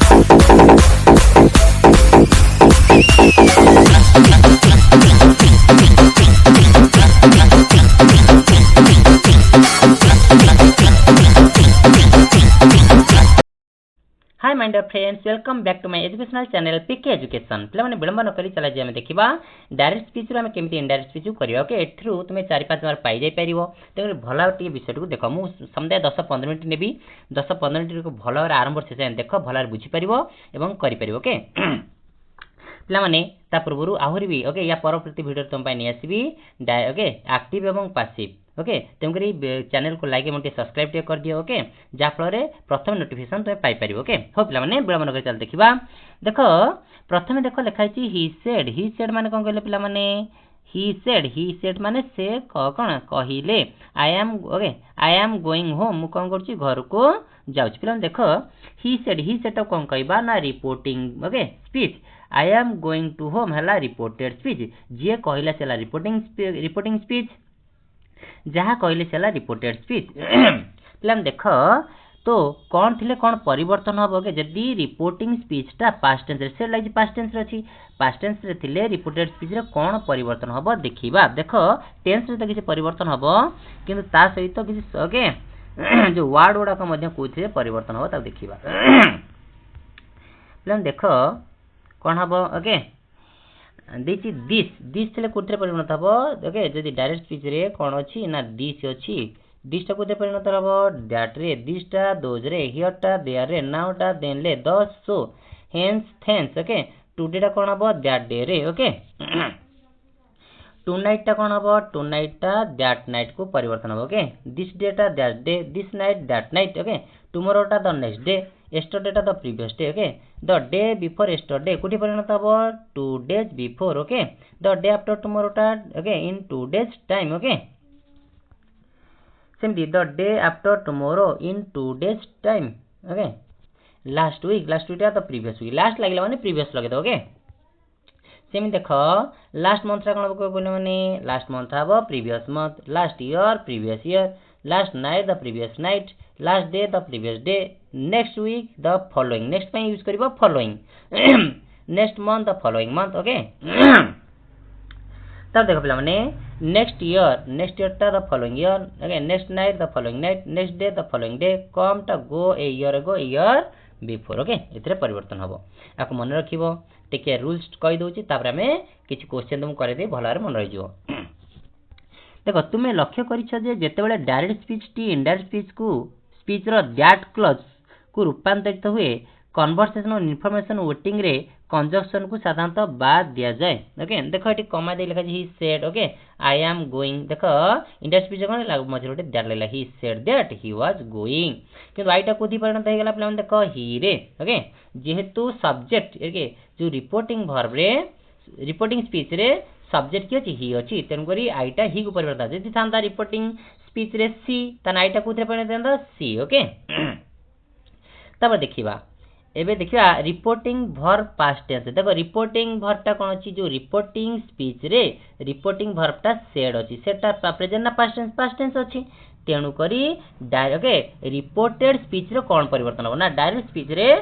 Hi my dear friends, welcome back to my educational channel PK education. पे विलंब न करी चला जाए देखा डायरेक्ट स्पीच रू आम केमी इनडायरेक्ट स्पीच कर ओके एथरू तुम 4-5 मार्क पाई जाई परिवो। तेणु भल टे विषय को देख मु समुदाय 10-15 मिनट नेबी 10-15 मिनट को भल आरंभ शेष देख भल बुझी पारिबो एवं करि परिबो ओके। पिलामाने ता पूर्व आहरी भी ओके या परवर्ती वीडियो तुम नहीं आसबी ओके एक्टिव एवं पैसिव ओके। तेणुकरी चैनल को लाइक एवं सब्सक्राइब कर दियो ओके, जहाँफल प्रथम नोटिफिकेशन तुम पाइपर ओके। हो पे विलंब कर चल देखा देख प्रथम देख लिखाई ही सेड माने कौन कहले पिलामाने ही सेड माने से कौन कहले आई एम गोइंग होम मु कौन करुच्ची घर को जाऊँ। पिला देख ही सेड कौन कहबा ना reporting okay speech. I am going to home है रिपोर्टेड स्पीच, जी कहला से रिपोर्टिंग स्पीच, जहाँ कहले से रिपोर्टेड स्पीच। पिला देख तो कौन थिले कौन परिवर्तन हम के जदि रिपोर्टिंग स्पीचटा पास्ट टेंस से लगी पास्ट टेंस अच्छी पास्ट टेंस रे थिले रिपोर्टेड स्पीच रे कौन परिवर्तन हम देखिबा। देख टेंस रे तो किसी परिवर्तन हम किंतु ता सहित किसी ओके जो वर्ड गुड़ाक कोथि परिवर्तन हम देखिबा। पिला देख कौन हम ओके देखिए दिस थिले कोथि परिवर्तन हम ओके जदि डायरेक्ट स्पीच रे कौन अच्छी ना दिस अच्छी दिसटा कोथे परिणत हम दैट रे दिसटा दोज रे हियरटा देयर रे नाउटा देन ले thus so hence thence okay. टुडेटा कौन हम दैट डे रे ओके। टू नाइटटा कौन हम टू नाइटटा दैट नाइट को परिवर्तन हम ओके। दिस डेटा that day this night that night okay. टुमोरोटा द नेक्स्ट डे एस्टरडेटा the previous day okay. The day before yesterday कोठी परिणत हम 2 days before okay. The day after टुमोरोटा okay in 2 days time okay. सेमती the day after tomorrow in 2 days time okay. Last week the previous week last लगे माने previous लगे okay. सेमती देख लास्ट मंथ कौन बोले माने लास्ट मंथ हम previous month, last year previous year, last night the previous night, last day the previous day, next week the following next पे यूज करिबो following, next month the following month okay. तब देखो पिला माने next year टा the following year okay, next night the following night, next day the following day, कम टा गो a year ago year before okay. एथरे परिवर्तन हबो आको मन रखिबो टिके रूल्स कहि दोची तापर हमें किछि क्वेश्चन तुम करे दे भलारे मन रहि जिवो। देखो तुमे लक्ष्य करिछ जे जेतेबेले डायरेक्ट स्पीच टी इनडायरेक्ट स्पीच रो दैट क्लॉज को रूपांतरित हुए कन्वर्सेशनल इनफॉरमेशन वेटिंग रे कंजक्शन को साधारणतः बाद दिया जाए ओके। देखो ये कमा दे लिखा ही said okay I am going देख इंडिया स्पीच कौन लागू मझे गोटे दैट लगा ही said that he was going किंतु आईटा कोथि परिणत हो गला पिला देख ही रे ओके। जेहेतु सब्जेक्ट ओके जो रिपोर्टिंग वर्ब रे रिपोर्टिंग स्पीच रे सब्जेक्ट की अच्छी ही अच्छी तेणुक आईटा ही को परिवर्तन जदि था रिपोर्टिंग स्पीच रे सी तान आईटा कोथि परिणत था सी ओके। तब देखिबा एबे देखिबा रिपोर्टिंग वर्ब पास्ट टेंस देखो रिपोर्टिंग वर्बटा कौन अच्छी जो रिपोर्टिंग स्पीच रे रिपोर्टिंग वर्बटा सेड अच्छी सेटा प्रेजेंट ना पास्ट टेंस अच्छी तेणुक ओके रिपोर्टेड स्पीच रे कौन परिवर्तन हो ना डायरेक्ट स्पीच रे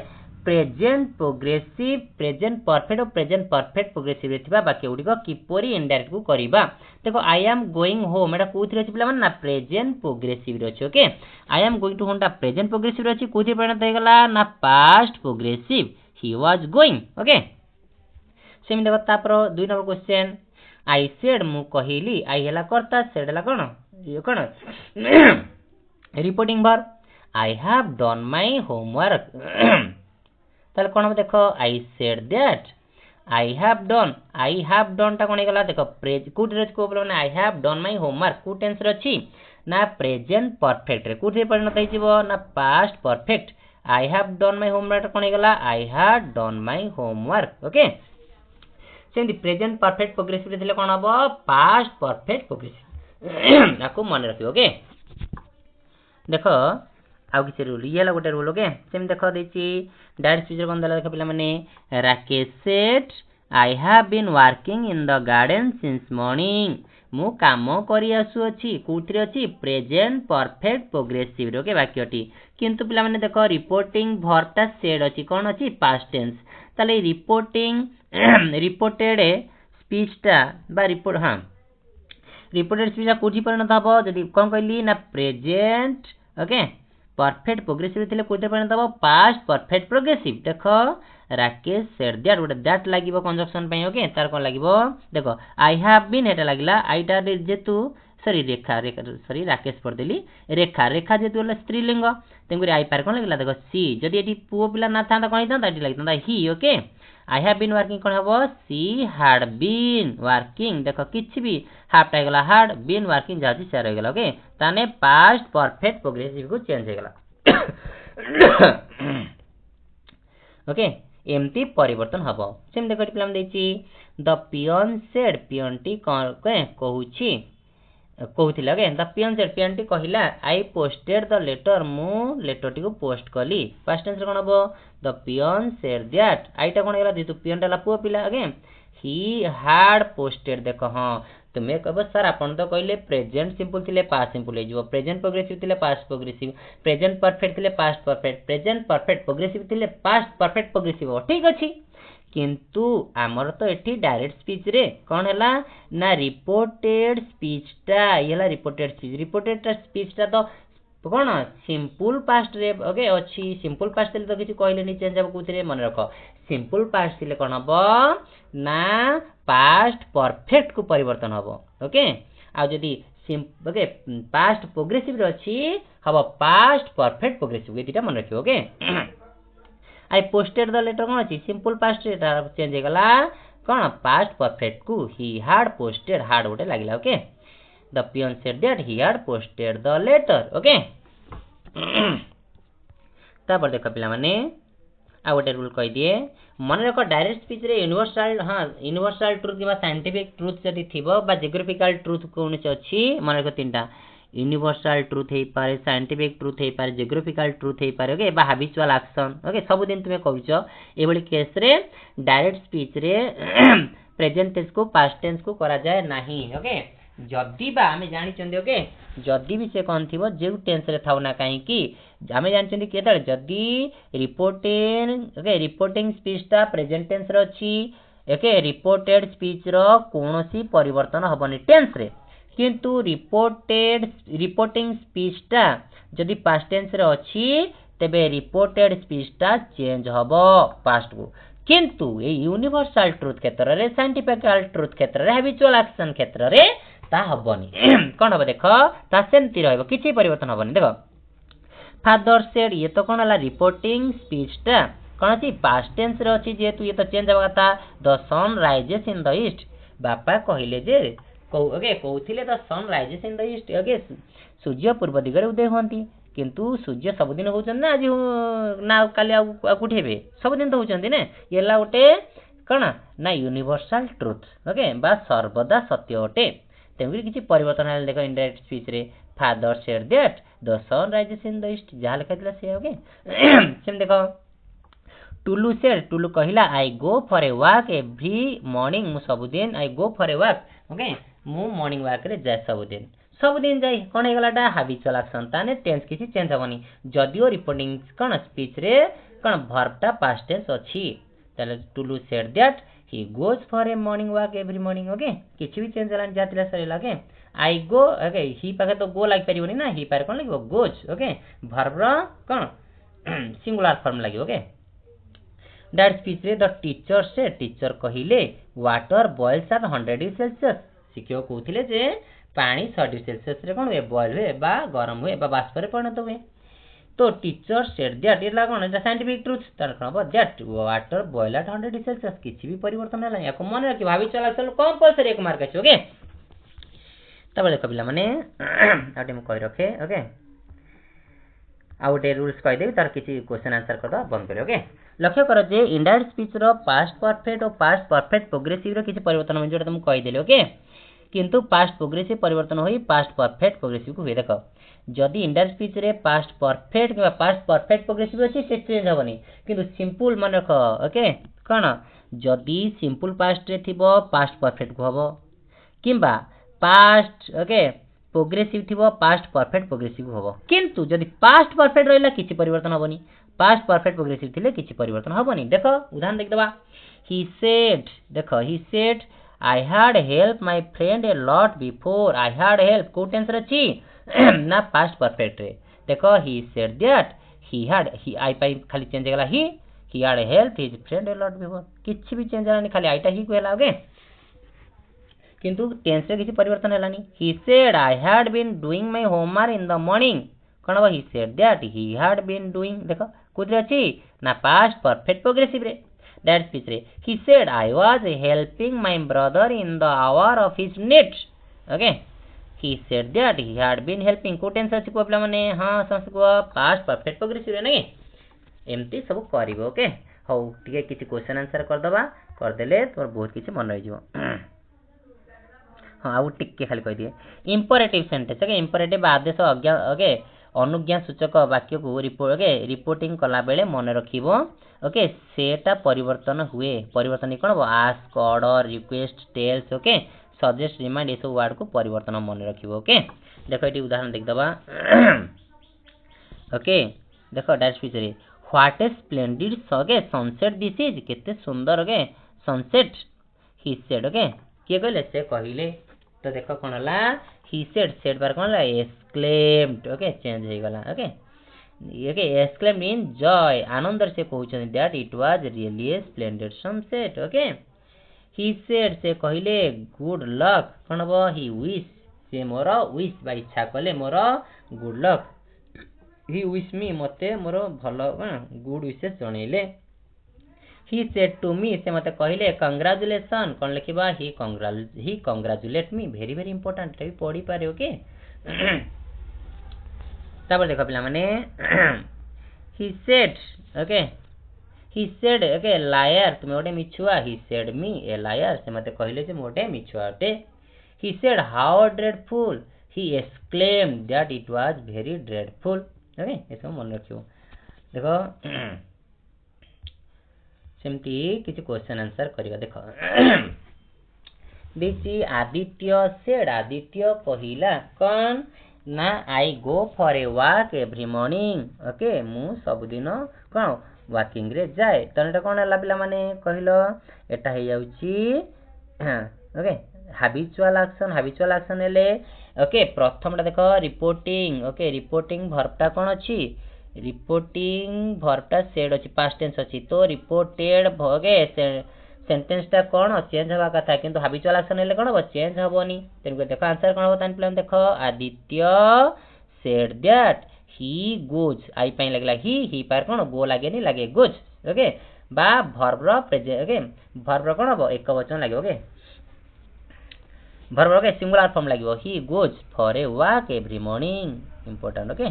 प्रेजेंट प्रोग्रेसिव प्रेजेंट परफेक्ट और प्रेजेंट परफेक्ट प्रोग्रेसिव रे थिबा बाकी गुडी को किपरि इनडायरेक्ट को करबा। देखो आई एम गोइंग होम एटा कोथि रे पिला ना प्रेजेंट प्रोग्रेसिव रे अछि okay. I am going to home टा प्रेजेंट प्रोग्रेसिव रे अछि कोथि परिणत हो गला ना past progressive he was going okay. Same देखो तापर 2 नंबर क्वेश्चन आई सेड मु कहिली आई हला करता सेड हला कोन ये कोन reporting verb I have done my homework ताले कोन हम देखो I said that I have done टा कोन गला देखो प्रेज कुड रे को बोलने I have done my homework कु टेंस रे अछि ना प्रेजेंट परफेक्ट रे कुड रे परिणत होइबो ना past perfect. I have done my homework कोन गला I had done my homework okay. सेमती प्रेजेंट परफेक्ट प्रोग्रेसिव रे थिले कोन हबो पास्ट परफेक्ट प्रोग्रेसिव नाको मन रखियो ओके। देखो आउ किसी रूल ये गोटे रूल ओके। सेम देख देखिए डायरेक्ट स्पीच कौन देख पे Rakesh said I have been working in the garden since morning मु काम करी आसुअछि कोउथि अछि प्रेजेंट परफेक्ट प्रोग्रेसिव ओके वाक्यटी किंतु पिला माने देखो रिपोर्टिंग भर्बटा सेड अछि कोन अछि पास्ट टेंस ताले रिपोर्टिंग रिपोर्टेड स्पीचटा बा रिपोर्ट हां रिपोर्टेड स्पीचटा कोठी परिणत हबो जदी कोन कहली ना प्रेजेंट ओके परफेक्ट प्रोग्रेसिव थिले कोठी परिणत हबो पास्ट परफेक्ट प्रोग्रेसिव देखो राकेश सेड दैट गोटे दैट लागिवो कंजक्शन पई ओके तार कोन लागिवो देखो आई हैव बीन हेटा लागिला आईटा जेतु सॉरी रेखा सॉरी राकेश पढ़ देली रेखा रेखा जेतु होला स्त्रीलिंग तेंगुरी आई पार कोन लागिला देखो सी जदी एटी पुओ पिला ना थांदा कोन हिता एटी लागिता ही okay I have been working कोन हबो सी हैड बीन वर्किंग देखो किछि भी हाफ टाइ गला हैड बीन वर्किंग जाति से रह गला ओके ताने पास्ट परफेक्ट प्रोग्रेसिव को चेंज हो गला ओके एमती परिवर्तन हबो सेम देखो पिलाम देछि द पियन सेड पियनटी कहूछि कहूथिला ओके द पियन सेड पियनटी कहिला आई पोस्टेड द लेटर मु लेटर टी को पोस्ट कली पास्ट टेंस कोन हबो द पियन सेड दैट आईटा कोन गेला जेतु पियनटा ला पुओ पिला ओके ही हैड पोस्टेड देखो हां तुमे कहबो सर आपण तो कहले प्रेजेंट सिंपल थिले पास्ट सिंपल हे जो प्रेजेंट प्रोग्रेसिव थिले पास्ट प्रोग्रेसिव प्रेजेंट परफेक्ट थिले past perfect present perfect progressive थिले पास्ट परफेक्ट प्रोग्रेसिव ठीक अछि किंतु आमर तो एठी डायरेक्ट स्पीच रे कोन हला ना रिपोर्टेड स्पीचटा येला रिपोर्टेड स्पीचटा तो कोन सिंपल पास्ट रे ओके अछि सिंपल पास्ट थिले तो किछि कहले नि चेंज अब कुथरे मन रखो सिंपल पास्ट थिले कोन हबो ना पास्ट परफेक्ट को परिवर्तन हबो ओके आ जदी ओके पास्ट प्रोग्रेसिव रे अछि हबो पास्ट परफेक्ट प्रोग्रेसिव एतिटा मन रखियो okay I posted the letter कोन अछि सिंपल पास्ट रे चेंज हेगला कोन पास्ट परफेक्ट को ही हैड पोस्टेड हार्ड गोटे लागिला okay the peon said that he had posted the letter okay तापर देखो पिला माने आ गोटे रूल कहि दिए मन रख डायरेक्ट स्पीच रे यूनिवर्सल हां यूनिवर्सल ट्रुथ किबा साइंटिफिक ट्रुथ जदी थिबो बा जियोग्राफिकल ट्रुथ कोन अछि मन रख तीनटा यूनिवर्सल ट्रुथ हे पारे साइंटिफिक ट्रुथ हे पारे जियोग्राफिकल ट्रुथ हे पारे ओके बा हैबिचुअल एक्शन ओके सब दिन तुमे कहउछो ए बली केस रे डायरेक्ट स्पीच रे प्रेजेंट टेंस को पास्ट टेंस को करा जाय नाही ओके जदी बा हमें जानि चंदी ओके जदी भी से कोन थिबो जे टेंस रे थाउ ना काहे की हमें जानि चंदी केतळ जदी रिपोर्टिंग स्पीच ता प्रेजेंट टेंस रे अछि ओके रिपोर्टेड स्पीच रो कोनोसी परिवर्तन हबनी टेंस रे किंतु रिपोर्टिंग स्पीच ता जदी पास्ट टेंस रे अछि तेबे रिपोर्टेड स्पीच ता चेंज हबो पास्ट को किंतु ए यूनिवर्सल ट्रुथ क्षेत्र रे साइंटिफिकल ट्रुथ क्षेत्र रे हैबिचुअल एक्शन क्षेत्र रे ता हबनी कोन हबो देखो ता सेमति रहबो किछि परिवर्तन हबनी देखो फादर सेड ये तो कोन हला रिपोर्टिंग स्पीच ता कोन अछि पास्ट टेंस रे अछि जेतु ये तो चेंज हबा था the sun rises in the east बापा कहिले जे ओके कहउथिले the sun rises in the east okay सूर्य पूर्व दिगरे उदय होंती किंतु सूर्य सब दिन होचन ना आज ना काली आ कुठेबे सब दिन तो होचंती ने येला गोटे कोन ना यूनिवर्सल ट्रुथ ओके बा सर्वदा सत्य ओटे तेमरि किछि परिवर्तन हल देखो इनडायरेक्ट स्पीच रे father said that the sun rises in the east जा लिखा दिला से ओके सेम देखो टुलू सेड टुलू कहिला I go for a walk every morning मु सब दिन I go for a walk okay मु मॉर्निंग वॉक रे जाय सब दिन जाई कोन हेगलाटा हैबिचुअल एक्शन ताने टेंस किछि चेंज हबनी जदियो रिपोर्टिंग कोन स्पीच रे कोन वर्बटा पास्ट टेंस अछि ताले Tulu said that he goes for a morning walk every morning okay किछि भी चेंज हलान जातिला सरे लागे आई गो ओके ही पाके तो गो लाग परिबोनी ना ही पार कोन लागो गोज ओके वर्ब रा कोन सिंगुलर फॉर्म लागि ओके दैट स्पीच रे द टीचर से टीचर कहिले water boils at 100 degree Celsius सिकियो कहउथिले जे पानी 100 डिग्री सेल्सियस रे कोन वे बॉइल हुए बा गरम हुए बा बाष्प रे परिणत हुए तो टीचर सेड दैट इला कोन एटा साइंटिफिक ट्रुथ तार कोन that water boil at 100 degree Celsius किछि भी परिवर्तन होला याको मन रखि भाबी चला चल कंपल्सरी एक मार्क अछि ओके तबले कबिला माने आटे म कहि रखे ओके आउटे रूल्स कहि देबी तार किछि क्वेश्चन आंसर करदा बंद करियो ओके लक्ष्य करो जे इनडायरेक्ट स्पीच रो पास्ट परफेक्ट और पास्ट परफेक्ट प्रोग्रेसिव रो किछि परिवर्तन मन जोटा तुम कहि देले ओके किंतु पास्ट प्रोग्रेसिव परिवर्तन होई पास्ट परफेक्ट प्रोग्रेसिव को हुए देखो जदी इनडायरेक्ट स्पीच रे पास्ट परफेक्ट किबा पास्ट परफेक्ट प्रोग्रेसिव अछि से चेंज होबनी किंतु सिंपल मन रखो ओके कोन जदि सिंपल पास्ट रे थिबो पास्ट परफेक्ट को हबो किंबा पास्ट ओके प्रोग्रेसिव थिबो पास्ट परफेक्ट प्रोग्रेसिव हबो किंतु जदि पास्ट परफेक्ट रहला किछि परिवर्तन हबोनी पास्ट परफेक्ट प्रोग्रेसिव थिले किछि परिवर्तन हबोनी देखो उदाहरण देख दबा ही सेड देखो he said I had help my friend a lot before I had help को टेंस रे छी ना पास्ट परफेक्ट रे देखो he said that he had he I पाई खाली चेंज गेला he had help his friend a lot before किछि भी चेंज हलानी खाली आईटा ही कहला ओके किंतु टेंस रे किछि परिवर्तन हलानी he said I had been doing my homework in the morning कोन बा he said that he had been doing देखो कुदरे अछि ना पास्ट परफेक्ट प्रोग्रेसिव रे दैट स्पीच रे he said I was helping my brother in the hour of his need okay he said that he had been helping को tense अछि problem माने हां समझ को पास्ट परफेक्ट प्रोग्रेसिव रे नै एमती सब करिवो ओके हौ टिके किछि क्वेश्चन आंसर कर दबा कर देले तोर बहुत किछि मन रहि जिवो हाँ आउ टिके खाली कह दिए इंपरेटिव सेंटेंस ओके इंपरेटिव आदेश आज्ञा ओके अनुज्ञा सूचक वाक्य को रिपोर्ट ओके रिपोर्टिंग कला बेले मन रखिबो ओके सेटा परिवर्तन हुए परिवर्तन कोन ask order request tells okay suggest remind a सब वर्ड को परिवर्तन मन रखिबो ओके देखो एटी उदाहरण देख दबा ओके देखो डायरेक्ट स्पीच रे what A splendid okay sunset this is केते सुंदर ओके सनसेट ही सेड ओके के कहले से कहिले तो देखो कोन हला ही सेड बार कोन हला एक्सक्लेम्ड ओके चेंज हो गला okay okay exclaimed in joy Anand से कहउछन that it was really a splendid sunset okay he said से कहिले गुड लक कोन बो ही विश से मोर विश बा इच्छा कले मोर good luck he wish me मते मोर भलो गुड विशेस जणैले ही सेड टू मी से मते कहिले कांग्रेचुलेशन कोन लिखिबा he congratulate me very very important रे पढी पारे ओके तब देखो पिला माने he said okay he said okay liar तुम ओटे मिछुआ he said me A lawyer से मते कहिले जे मोटे मिछुआटे he said how dreadful he exclaimed that it was very dreadful okay एसो मन रखियो देखो सेमती किछि क्वेश्चन आंसर करिवा देखो दिछि आदित्य सेड आदित्य कहिला कोन ना I go for a walk every morning okay मु सब दिन कोन वॉकिंग रे जाए तनटा कोन हला पिला माने कहिलो एटा हे जाउची ओके हैबिचुअल एक्शन हेले ओके प्रथमटा देखो रिपोर्टिंग ओके रिपोर्टिंग वर्बटा कोन अछि रिपोर्टिंग वर्बटा सेड अछि पास्ट टेंस अछि तो रिपोर्टेड ओके सेंटेंस टा कोन चेंज होबा कथा किंतु हैबिचुअल एक्शन हेले कोन चेंज होबोनी तेन देखो आंसर कोन होता प्लान देखो Aditya said that he goes आई पाई लागला ही पार कोन गो लागे नि लागे गोज ओके बा वर्ब रो प्रेजेंट ओके वर्ब रो कोन हो एक वचन लागे okay verb okay singular form लागिवो he goes for a walk every morning important okay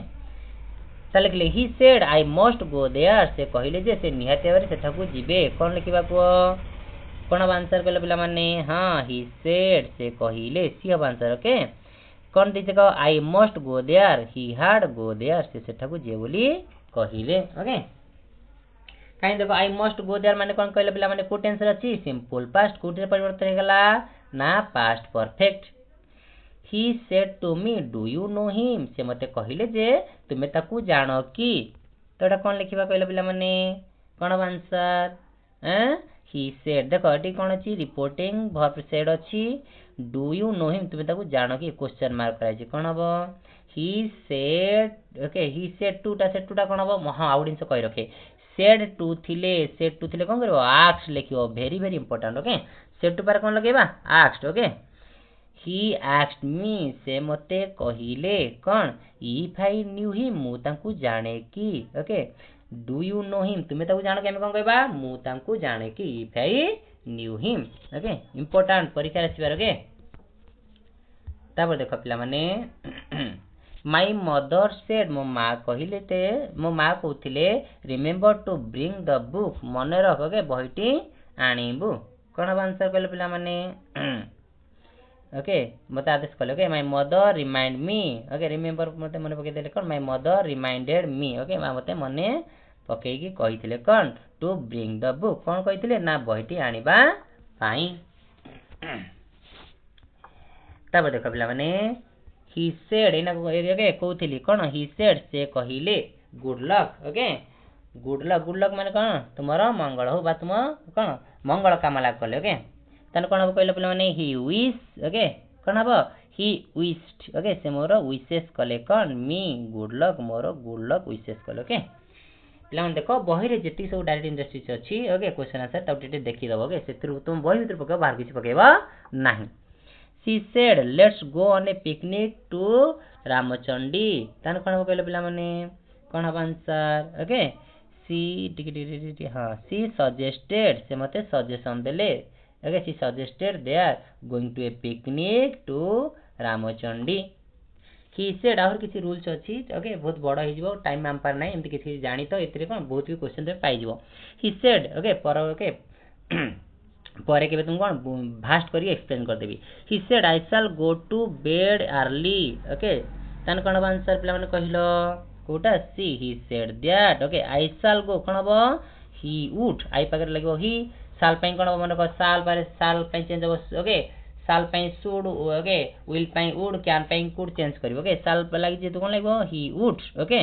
ताले लिखले he said I must go there से कहिले जे से निहाती बारे सेठा को जिबे कोन लिखिबा को कोन आंसर कले पिला माने हां ही सेड से कहिले सी अब आंसर ओके कोन दिसे को I must go there he had go there से सेठा को जे बोली कहिले ओके काई देखो आई मस्ट गो देयर माने कोन कहले पिला माने को टेंस अछि सिंपल पास्ट कोटे परिवर्तन हे गला ना past perfect he said to me do you know him से मते कहिले जे तुमे ताकू जानो की तोटा कोन लिखिबा कहले पिला माने कोन आंसर ही सेड देखो एटी कोन अछि रिपोर्टिंग वर्ब सेड अछि डू यू नो हिम तुमे ताकू जानो की क्वेश्चन मार्क कराइ छी कोन हबो he said okay he said to टा कोन हबो हां आउडिन से कहि रखे सेड टू थिले कोन करबो आस्क लिखियो very very important okay said to पर कोन लगेबा asked okay he asked me से मते कहिले कोन इफ आई न्यू हिम मु तांकू जाने की okay do you know him तुमे ताकू जानो के हम कोन कहबा मु तांकू जाने की if I knew him okay important परीक्षा आसीबार ओके तापर देखो पिला माने माय मदर सेड मो मां कहिले ते मो मां कहथिले remember to bring the book मने रख ओके बहिटी आनिबु कोन आंसर कहले पिला माने ओके मते आदेश कले okay my mother remind me okay remember मते मने पके देले कोन my mother reminded me okay मा मते मने पकईकी कही कौन टू ब्रिंग द बुक कौन कही ना बहीटी आनिबा पाई। तापर देख पिला माने ही सेड एना ओके कहउथिली कौन ही सेड से कहिले good luck okay good luck माने कौन तुमरो मंगल हो बा तुम कौन मंगल कामना कले ओके तने कौन हम कहले पिला माने ही विश ओके कौन हबो ही विश्ड ओके से मोर विशेस कले कौन मी गुड लक मोर गुड लक विशेस कले ओके पिला माने देखो बही रे जेती सब डायरेक्ट इंडस्ट्रीज अछि ओके क्वेश्चन आंसर तब टिटे देखि दबो ओके सेतिर तुम बही भीतर पके बाहर किछ पकेबा नाही। She said, let's go on a picnic to Ramachandi. तान कौन हो कहले पिला माने कौन हबो आंसर ओके she suggested से मते सजेशन देले okay she suggested they are going to a picnic to Ramachandi. He said और किसी रूल्स अछि ओके बहुत बड़ा हो जिवो टाइम आम पार नाही एमति किसी जानी तो एतरे कोन बहुत भी क्वेश्चन दे पाई जिवो। He said ओके पर ओके पर के तुम कौन भास्ट करी एक्सप्लेन कर देबी। He said I shall go to bed early okay तन कौन हबो आंसर पिला माने कहिलो कोटा सी he said that okay I shall go कौन हबो ही वुड आई पाकर लगबो ही साल पई कौन हबो माने को साल बारे साल पई चेंज हबो ओके साल पई शुड ओके विल पई वुड कैन पई कुड चेंज करिवो ओके साल पे लागि जे तो कौन लगबो he would okay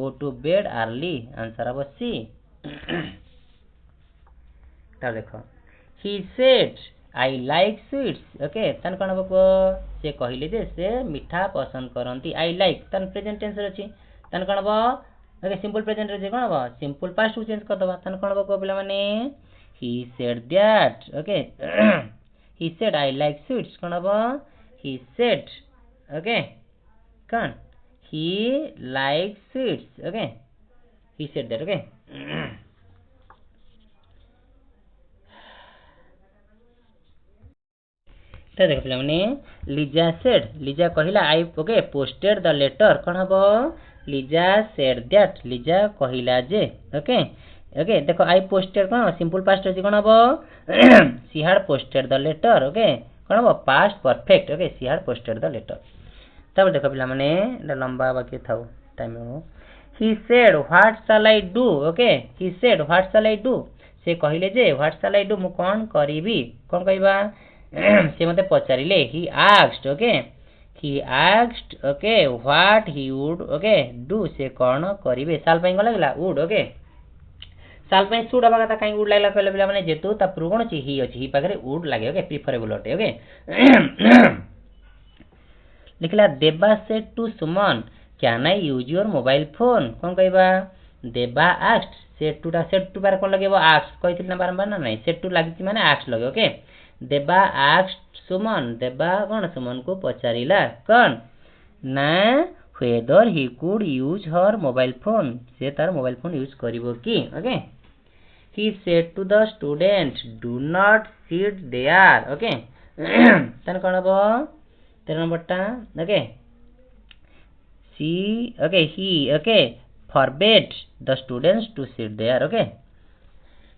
go to bed early answer हबो सी। ता देखो he said I like sweets okay तन कौन हबो को से कहिले जे से मीठा पसंद करंती I like तन प्रेजेंट टेंस अछि तन कौन हबो ओके सिंपल प्रेजेंट रे कौन हबो सिंपल पास्ट को चेंज कर दबा तन कौन हबो को पिला माने he said that okay he said I like sweets कौन हबो he said ओके कौन he likes sweets okay he said that okay तो देख पिला माने लीजा सेड लीजा कहिला आई ओके पोस्टेड द लेटर कौन हबो लीजा सेड दैट लीजा कहिला जे ओके ओके देखो आई पोस्टेड कौन सिंपल पास्ट अछि कौन हबो she had posted the letter okay कौन हबो past perfect okay she had posted the letter. तब देखो पिला माने लंबा बाकी थाउ टाइम हो he said what shall I do okay he said what shall I do से कहिले जे व्हाट शैल आई डू मु कोन करिवि कोन कहबा से मते पचारिले he asked okay he asked okay what he would okay do से कोन करिवे साल पई गला गला would okay साल पई should हबा कथा काई would लागला कहले बिला माने जेतु ता पूर्व कोन छि ही अछि ही पाखरे would लागे ओके प्रिफरेबल अटे ओके लिखला देबा said to Suman can I use your mobile phone कोन कहबा देबा asked said to bar cone लगेबो asked कहिथिल ना बारंबार ना नहीं said to लागि माने asked लगे ओके देबा asked सुमन देबा कौन सुमन को पचारिला कौन ना whether he could use her mobile phone से तार मोबाइल फोन यूज करिवो की okay he said to the student do not sit there okay तन कोन हबो 13 नंबरटा okay she okay he okay forbade the students to sit there okay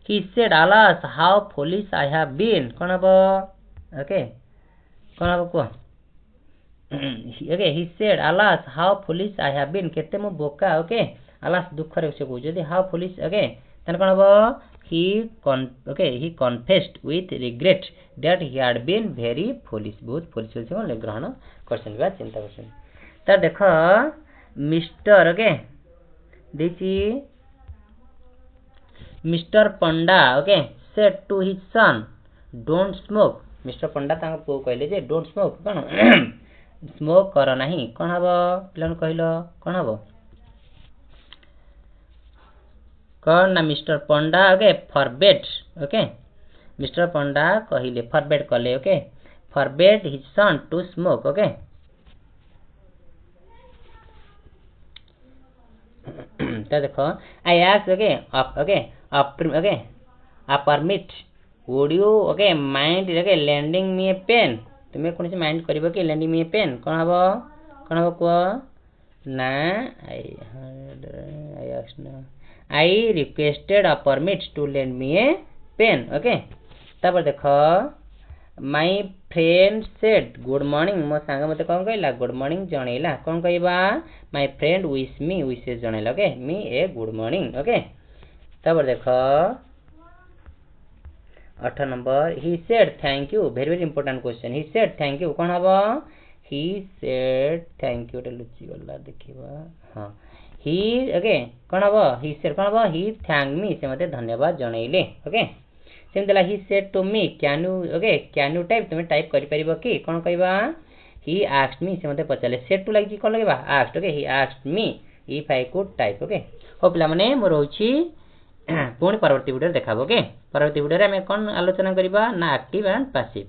he said alas how foolish I have been कौन हबो okay कौन हबो को okay he said alas how foolish I have been केते मु बोका ओके alas दुख रे से को जदी how foolish ओके तन कौन हबो he confessed with regret that he had been very foolish बहुत foolish से कोन ग्रहण करछन बा चिंता करछन। त देखो मिस्टर ओके देखि mister Panda okay said to his son don't smoke mister Panda तांग पो कहले जे डोंट स्मोक कोन स्मोक कर नाही कोन हबो पिलन कहिलो कोन हबो कोन ना Mr Panda okay forbade okay Mr Panda कहिले फॉरबेड कले okay forbade his son to smoke okay तो देखो I ask okay okay okay a permit would you okay mind okay lending me a pen तुमे कोन से माइंड करबो कि lending me a pen कोन हबो को ना I requested a permit to lend me a pen okay तब देखो my friend said good morning मो सांग मते कौन कहला गुड मॉर्निंग जणैला कौन कहबा my friend wish me wishes जणैला okay me a good morning okay तब देखो 8 number he said thank you very very important question he said thank you कौन हबो ही सेड थैंक यू टे लुचि गला देखिबा हां ही ओके कौन हबो ही सेड कौन हबो ही थैंक मी से मते धन्यवाद जणैले ओके सेम देला he said to me can you okay can you type तुम टाइप करि परिबो कि कोन कहबा ही आस्क्ड मी से मते पचाले सेड टू लागि कोन लगेबा asked okay he asked me if I could type okay हो पिला माने मोर होछि पुणी परवर्ती वीडियो देखाबो ओके परवर्ती वीडियो रे हमें कोन आलोचना करिबा ना एक्टिव एंड पैसिव